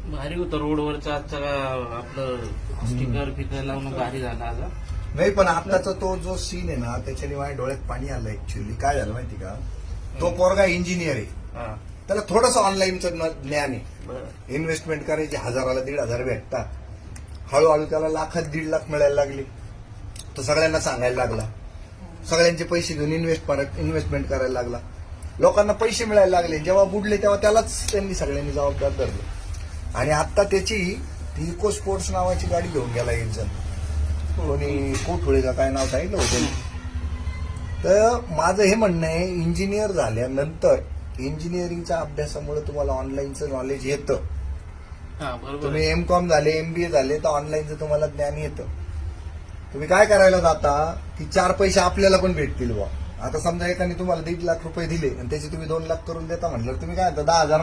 भारी होतं रोडवरचा आजचा आपलं स्टिकर फिकर लावून भारी झाला आज. नाही पण आताचा तो जो सीन आहे ना त्याच्याने माझ्या डोळ्यात पाणी आलं ऍक्च्युअली. काय झालं माहिती का, तो पोरगा इंजिनियर आहे, हा त्याला थोडंसं ऑनलाईनचं ज्ञान आहे. बरं इन्व्हेस्टमेंट करायची 1000ला 1500 भेटतात, हळूहळू त्याला लाखात 1.5 लाख मिळायला लागले. तो सगळ्यांना सांगायला लागला, सगळ्यांचे पैसे घेऊन इन्व्हेस्टमेंट करायला लागला, लोकांना पैसे मिळायला लागले. जेव्हा बुडले तेव्हा त्यालाच त्यांनी सगळ्यांनी जबाबदार धरले. आणि आता त्याची इको स्पोर्ट्स नावाची गाडी घेऊन गेला एक जण, कोणी कोठुळे का काय नाव सांगितलं होतं. तर माझं हे म्हणणं आहे, इंजिनियर झाल्यानंतर इंजिनिअरिंगच्या अभ्यासामुळे तुम्हाला ऑनलाईनचं नॉलेज येतं. हा बरोबर. तुम्ही M.Com झाले, MBA झाले तर ऑनलाईनचं तुम्हाला ज्ञान येतं. तुम्ही काय करायला जाता की 4 पैसे आपल्याला पण भेटतील बा. आता समजा एकाने तुम्हाला 1.5 लाख रुपये दिले आणि त्याचे तुम्ही 2 लाख करून देता म्हटलं, तुम्ही काय 10,000